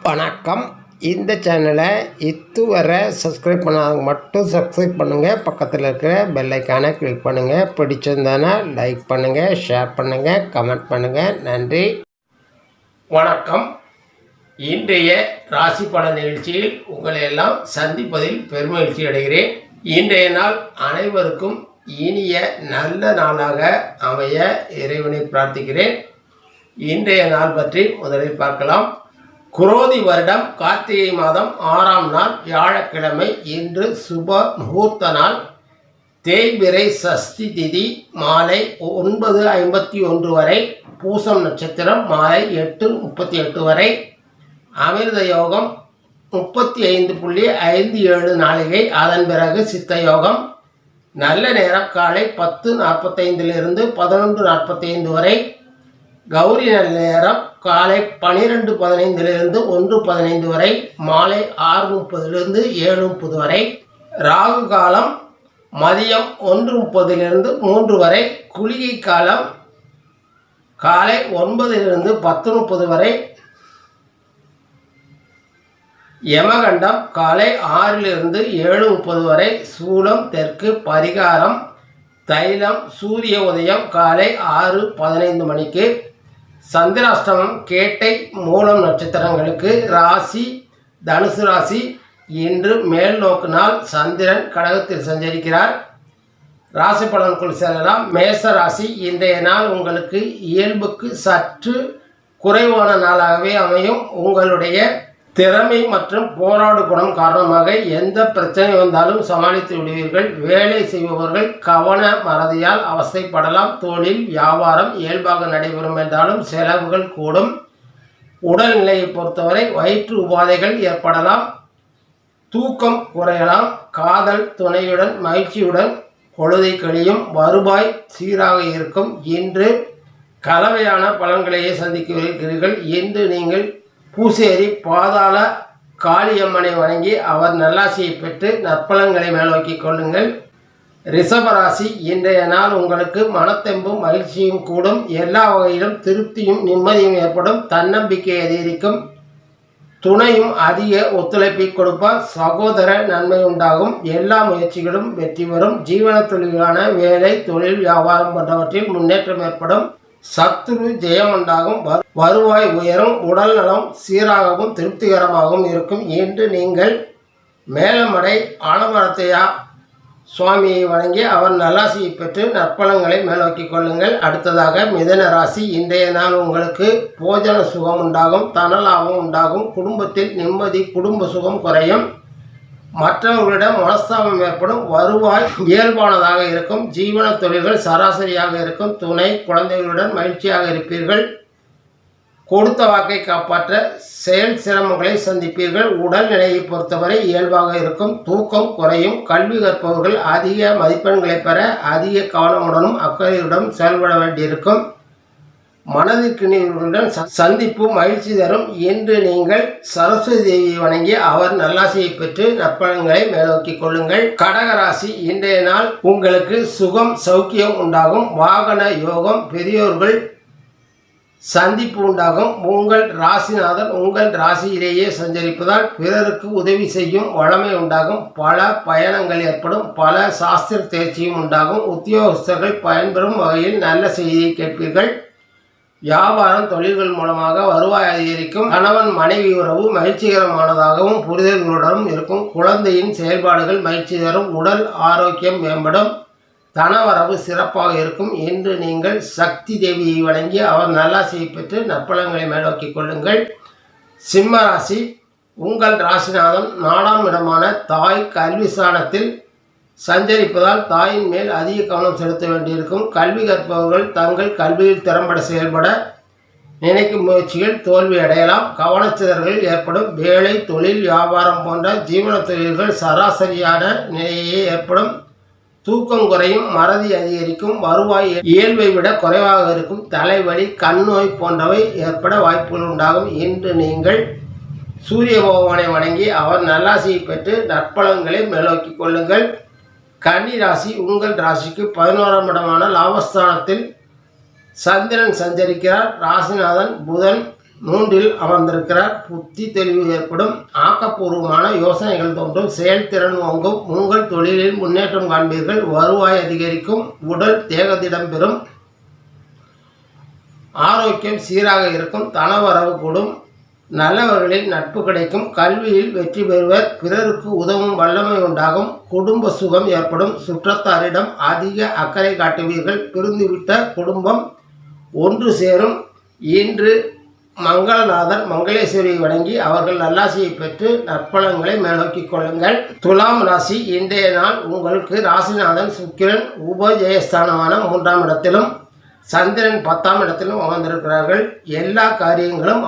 வணக்கம். இந்த சேனலை இதுவரை சப்ஸ்கிரைப் பண்ணாதவங்க மட்டும் சப்ஸ்கிரைப் பண்ணுங்கள். பக்கத்தில் இருக்கிற பெல்லைக்கானை கிளிக் பண்ணுங்கள். பிடிச்சிருந்தானா லைக் பண்ணுங்கள், ஷேர் பண்ணுங்கள், கமெண்ட் பண்ணுங்கள். நன்றி, வணக்கம். இன்றைய ராசி பல நிகழ்ச்சியில் உங்களை எல்லாம் சந்திப்பதில் பெருமகிழ்ச்சி அடைகிறேன். இன்றைய நாள் அனைவருக்கும் இனிய நல்ல நாளாக அமைய இறைவனை பிரார்த்திக்கிறேன். இன்றைய நாள் பற்றி முதலில் பார்க்கலாம். குரோதி வருடம் கார்த்திகை மாதம் 6ஆம் நாள் வியாழக்கிழமை. இன்று சுப முகூர்த்த நாள். தேய்பிறை சஷ்டி திதி மாலை 9:51 வரை. பூசம் நட்சத்திரம் மாலை 8:38 வரை. அமிர்த யோகம் 35.57 நாளிகை. அதன் பிறகு சித்த யோகம். நல்ல நேரம் காலை 10:45 11:45 வரை. கௌரி நல்ல நேரம் காலை 12:15 1:15 வரை. மாலை 6:30 7:30 வரை. ராகு காலம் மதியம் 1:30 3 வரை. குளிகை காலம் காலை 9 10:30 வரை. யமகண்டம் காலை 6 7:30 வரை. சூலம் தெற்கு. பரிகாரம் தைலம். சூரிய உதயம் காலை 6:15 மணிக்கு. சந்திராஷ்டமம் கேட்டை மூலம் நட்சத்திரங்களுக்கு. ராசி தனுசு ராசி. இன்று மேல் நோக்கு நாள். சந்திரன் கடகத்தில் சஞ்சரிக்கிறார். ராசி பலனுக்குள் செல்லலாம். மேச ராசி. இன்றைய நாள் உங்களுக்கு இயல்புக்கு சற்று குறைவான நாளாகவே அமையும். உங்களுடைய திறமை மற்றும் போராடு குணம் காரணமாக எந்த பிரச்சனை வந்தாலும் சமாளித்து விடுவீர்கள். வேலை செய்பவர்கள் கவன மறதியால் அவசைப்படலாம். தொழில் வியாபாரம் இயல்பாக நடைபெறும் என்றாலும் செலவுகள் கூடும். உடல்நிலையை பொறுத்தவரை வயிற்று உபாதைகள் ஏற்படலாம். தூக்கம் குறையலாம். காதல் துணையுடன் மகிழ்ச்சியுடன் பொழுதை கழியும். வருவாய் சீராக இருக்கும். இன்று கலவையான பலன்களையே சந்திக்கிறீர்கள். இன்று நீங்கள் பூசேரி பாதாள காளியம்மனை வணங்கி அவர் நல்லாசியை பெற்று நற்பலன்களை மேலோக்கி கொள்ளுங்கள். ரிஷபராசி. இன்றைய நாள் உங்களுக்கு மனத்தெம்பும் மகிழ்ச்சியும் கூடும். எல்லா வகையிலும் திருப்தியும் நிம்மதியும் ஏற்படும். தன்னம்பிக்கை அதிகரிக்கும். துணையும் அதிக ஒத்துழைப்பை கொடுப்பார். சகோதர நன்மை உண்டாகும். எல்லா முயற்சிகளும் வெற்றி பெறும். ஜீவன தொழிலான வேலை தொழில் வியாபாரம் போன்றவற்றில் முன்னேற்றம் ஏற்படும். சத்துரு ஜெயம் உண்டாகும். வருவாய் உயரும். உடல் நலம் சீராகவும் திருப்திகரமாகவும் இருக்கும். இன்று நீங்கள் மேலமடை ஆலமரத்தையா சுவாமியை வணங்கி அவர் நல்லாசியை பெற்று நற்பலன்களை மேலோக்கி கொள்ளுங்கள். அடுத்ததாக மிதன ராசி. இன்றைய நாள் உங்களுக்கு போஜன சுகம் உண்டாகும். தனலாபம் உண்டாகும். குடும்பத்தில் நிம்மதி. குடும்ப சுகம் குறையும். மற்றவர்களிடம் மனஸ்தாபம் ஏற்படும். வருவாய் இயல்பானதாக இருக்கும். ஜீவன தொழில்கள் சராசரியாக இருக்கும். துணை குழந்தைகளுடன் மகிழ்ச்சியாக இருப்பீர்கள். கொடுத்த வாக்கை காப்பாற்ற செயல் சிரமங்களை சந்திப்பீர்கள். உடல்நிலையை பொறுத்தவரை இயல்பாக இருக்கும். தூக்கம் குறையும். கல்வி கற்பவர்கள் அதிக மதிப்பெண்களை பெற அதிக கவனமுடனும் அக்கறையுடன் செயல்பட வேண்டியிருக்கும். மனதிற்கினியவர்களுடன் சந்திப்பு மகிழ்ச்சி தரும். இன்று நீங்கள் சரஸ்வதி தேவியை வணங்கி அவர் நல்லாசியை பெற்று நற்பலன்களை மேலோக்கி கொள்ளுங்கள். கடகராசி. இன்றைய நாள் உங்களுக்கு சுகம் சௌக்கியம் உண்டாகும். வாகன யோகம். பெரியோர்கள் சந்திப்பு உண்டாகும். உங்கள் ராசிநாதன் உங்கள் ராசியிலேயே சஞ்சரிப்பதால் பிறருக்கு உதவி செய்யும் வளமை உண்டாகும். பல பயணங்கள் ஏற்படும். பல சாஸ்திர தேர்ச்சியும் உண்டாகும். உத்தியோகஸ்தர்கள் பயன்பெறும் வகையில் நல்ல செய்தியை கேட்பீர்கள். வியாபாரம் தொழில்கள் மூலமாக வருவாய் அதிகரிக்கும். கணவன் மனைவி உறவு மகிழ்ச்சிகரமானதாகவும் புரிதல்களுடனும் இருக்கும். குழந்தையின் செயல்பாடுகள் மகிழ்ச்சி தரும். உடல் ஆரோக்கியம் மேம்படும். தனவரவு சிறப்பாக இருக்கும். இன்று நீங்கள் சக்தி தேவியை வணங்கி அவர் நல்லாசியை பெற்று நற்பலன்களை மேலோக்கி கொள்ளுங்கள். சிம்ம ராசி. உங்கள் ராசிநாதன் 4ஆம் இடமான தாய் கல்வி ஸ்தானத்தில் சஞ்சரிப்பதால் தாயின் மேல் அதிக கவனம் செலுத்த வேண்டியிருக்கும். கல்வி கற்பவர்கள் தங்கள் கல்வியில் திறம்பட செயல்பட நினைக்கும் முயற்சிகள் தோல்வி அடையலாம். கவனச்சிதறல்கள் ஏற்படும். வேலை தொழில் வியாபாரம் போன்ற ஜீவன தொழில்கள் சராசரியான நிலையே ஏற்படும். தூக்கம் குறையும். மறதி அதிகரிக்கும். வருவாய் இயல்பை விட குறைவாக இருக்கும். தலைவலி கண் நோய் போன்றவை ஏற்பட வாய்ப்புகள் உண்டாகும். இன்று நீங்கள் சூரிய பகவானை வணங்கி அவர் நல்லாசியை பெற்று நற்பலன்களை மேலோக்கி கொள்ளுங்கள். கன்னி ராசி. உங்கள் ராசிக்கு 11ஆம் இடமான லாபஸ்தானத்தில் சந்திரன் சஞ்சரிக்கிறார். ராசிநாதன் புதன் மூன்றில் அமர்ந்திருக்கிறார். புத்தி தெளிவு ஏற்படும். ஆக்கப்பூர்வமான யோசனைகள் தோன்றும். செயல்திறன் ஓங்கும். உங்கள் தொழிலில் முன்னேற்றம் காண்பீர்கள். வருவாய் அதிகரிக்கும். உடல் தேகத்திடம் பெறும். ஆரோக்கியம் சீராக இருக்கும். தனவரவு கூடும். நல்லவர்களின் நட்பு கிடைக்கும். கல்வியில் வெற்றி பெறுவர். பிறருக்கு உதவும் வல்லமை உண்டாகும். குடும்ப சுகம் ஏற்படும். சுற்றத்தாரிடம் அதிக அக்கறை காட்டுவீர்கள். பிரிந்துவிட்ட குடும்பம் ஒன்று சேரும். இன்று மங்களநாதர் மங்களேஸ்வரியை வணங்கி அவர்கள் நல்லாசியை பெற்று நற்பலன்களை மேலோக்கி கொள்ளுங்கள். துலாம் ராசி. இன்றைய நாள் உங்களுக்கு ராசிநாதன் சுக்கிரன் உபஜயஸ்தானமான 3ஆம் இடத்திலும் சந்திரன் 10ஆம் இடத்திலும் அமர்ந்திருக்கிறார்கள். எல்லா காரியங்களும்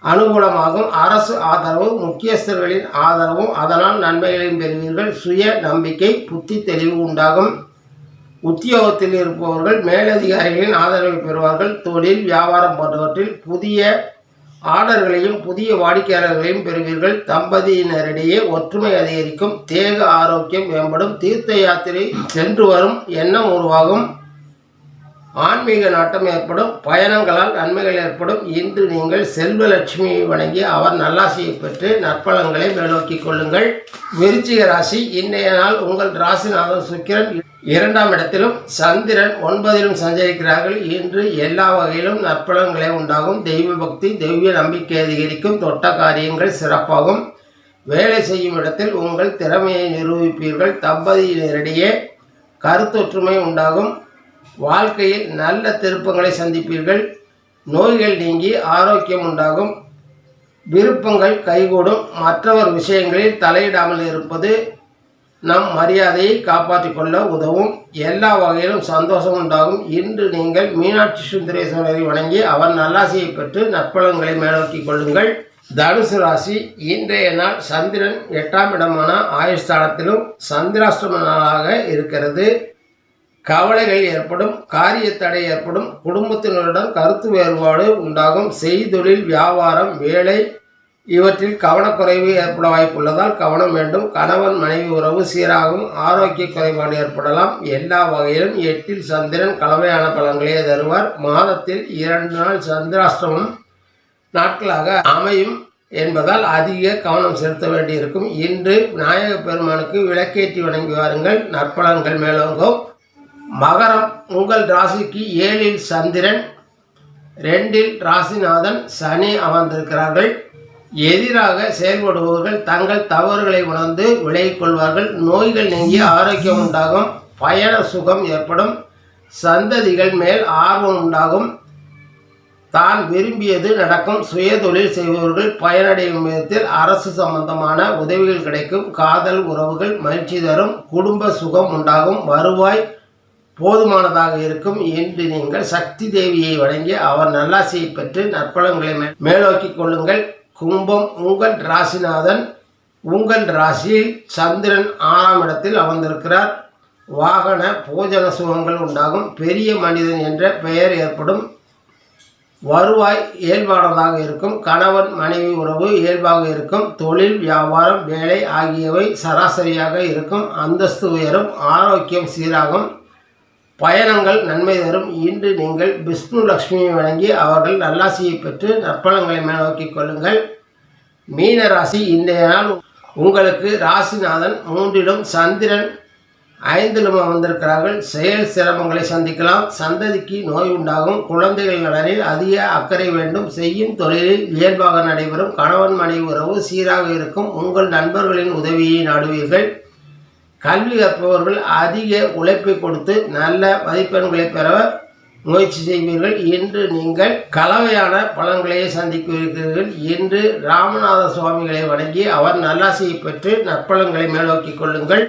அனுகூலமாகும். அரசு ஆதரவு, முக்கியஸ்தர்களின் ஆதரவும், அதனால் நன்மைகளையும் பெறுவீர்கள். சுய நம்பிக்கை, புத்தி தெளிவு உண்டாகும். உத்தியோகத்தில் இருப்பவர்கள் மேலதிகாரிகளின் ஆதரவை பெறுவார்கள். தொழில் வியாபாரம் போன்றவற்றில் புதிய ஆர்டர்களையும் புதிய வாடிக்கையாளர்களையும் பெறுவீர்கள். தம்பதியினரிடையே ஒற்றுமை அதிகரிக்கும். தேக ஆரோக்கியம் மேம்படும். தீர்த்த யாத்திரை சென்று வரும் எண்ணம் உருவாகும். ஆன்மீக நாட்டம் ஏற்படும். பயணங்களால் நன்மைகள் ஏற்படும். இன்று நீங்கள் செல்வலட்சுமியை வணங்கி அவர் நல்லாசியை பெற்று நற்பலன்களை மேலோக்கி கொள்ளுங்கள். விருச்சிக ராசி. இன்றைய நாள் உங்கள் ராசிநாதன் சுக்கிரன் 2ஆம் இடத்திலும் சந்திரன் 9லும் சஞ்சரிக்கிறார்கள். இன்று எல்லா வகையிலும் நற்பலன்களே உண்டாகும். தெய்வ பக்தி, தெய்வ நம்பிக்கை அதிகரிக்கும். தொட்ட காரியங்கள் சிறப்பாகும். வேலை செய்யும் இடத்தில் உங்கள் திறமையை நிரூபிப்பீர்கள். தம்பதியினரிடையே கருத்தொற்றுமை உண்டாகும். வாழ்க்கையில் நல்ல திருப்பங்களை சந்திப்பீர்கள். நோய்கள் நீங்கி ஆரோக்கியம் உண்டாகும். விருப்பங்கள் கைகூடும். மற்றவர் விஷயங்களில் தலையிடாமல் இருப்பது நம் மரியாதையை காப்பாற்றிக் கொள்ள உதவும். எல்லா வகையிலும் சந்தோஷம் உண்டாகும். இன்று நீங்கள் மீனாட்சி சுந்தரேஸ்வரரை வணங்கி அவர் நல்லாசியை பெற்று நற்பலன்களை மேலோக்கி கொள்ளுங்கள். தனுசு ராசி. இன்றைய நாள் சந்திரன் 8ஆம் இடமான ஆயுஷ்தானத்திலும் சந்திராஷ்டம நாளாக இருக்கிறது. கவலைகள் ஏற்படும். காரிய தடை ஏற்படும். குடும்பத்தினருடன் கருத்து வேறுபாடு உண்டாகும். செய்தொழில், வியாபாரம், வேலை இவற்றில் கவனக்குறைவு ஏற்பட வாய்ப்புள்ளதால் கவனம் வேண்டும். கணவன் மனைவி உறவு சீராகும். ஆரோக்கிய குறைபாடு ஏற்படலாம். எல்லா வகையிலும் 8இல் சந்திரன் கலவையான பலன்களே தருவார். மாதத்தில் 2 நாள் சந்திராஷ்டமம் நாட்களாக அமையும் என்பதால் அதிக கவனம் செலுத்த வேண்டியிருக்கும். இன்று விநாயக பெருமானுக்கு விளக்கேற்றி வணங்கி வாருங்கள். நற்பலன்கள் மேலோங்கும். மகரம். உங்கள் ராசிக்கு 7இல் சந்திரன் 2இல் ராசிநாதன் சனி அமர்ந்திருக்கிறார்கள். எதிராக செயல்படுபவர்கள் தங்கள் தவறுகளை உணர்ந்து விலகிக் கொள்வார்கள். நோய்கள் நீங்கி ஆரோக்கியம் உண்டாகும். பயண சுகம் ஏற்படும். சந்ததிகள் மேல் ஆர்வம் உண்டாகும். தான் விரும்பியது நடக்கும். சுய தொழில் செய்பவர்கள் பயனடையும் விதத்தில் அரசு சம்பந்தமான உதவிகள் கிடைக்கும். காதல் உறவுகள் மகிழ்ச்சி தரும். குடும்ப சுகம் உண்டாகும். வருவாய் போதுமானதாக இருக்கும். இன்று நீங்கள் சக்தி தேவியை வணங்கி அவர் நல்லாசியை பெற்று நற்பலன்களை மேலோக்கி கொள்ளுங்கள். கும்பம். உங்கள் ராசிநாதன் உங்கள் ராசியில் சந்திரன் 6ஆம் இடத்தில் அமர்ந்திருக்கிறார். வாகன போஜன சுகங்கள் உண்டாகும். பெரிய மனிதன் என்ற பெயர் ஏற்படும். வருவாய் இயல்பானதாக இருக்கும். கணவன் மனைவி உறவு இயல்பாக இருக்கும். தொழில் வியாபாரம் வேலை ஆகியவை சராசரியாக இருக்கும். அந்தஸ்து உயரும். ஆரோக்கியம் சீராகும். பயணங்கள் நன்மை தரும். இன்று நீங்கள் விஷ்ணு லட்சுமியை வணங்கி அவர்கள் நல்லாசியை பெற்று நற்பலன்களை மேலோக்கி கொள்ளுங்கள். மீன ராசி. இன்றைய நாள் உங்களுக்கு ராசிநாதன் 3லும் சந்திரன் 5லும் அமர்ந்திருக்கிறார்கள். செயல் சிரமங்களை சந்திக்கலாம். சந்ததிக்கு நோய் உண்டாகும். குழந்தைகள் நலனில் அதிக அக்கறை வேண்டும். செய்யும் தொழிலில் இயல்பாக நடைபெறும். கணவன் மனைவி உறவு சீராக இருக்கும். உங்கள் நண்பர்களின் உதவியை நாடுவீர்கள். கல்வி கற்பவர்கள் அதிக உழைப்பை கொடுத்து நல்ல மதிப்பெண்களை பெற முயற்சி செய்வீர்கள். இன்று நீங்கள் கலவையான பலன்களையே சந்திக்கிறீர்கள். இன்று ராமநாத சுவாமிகளை வணங்கி அவர் நல்லாசியை பெற்று நற்பலன்களை மேலோக்கி கொள்ளுங்கள்.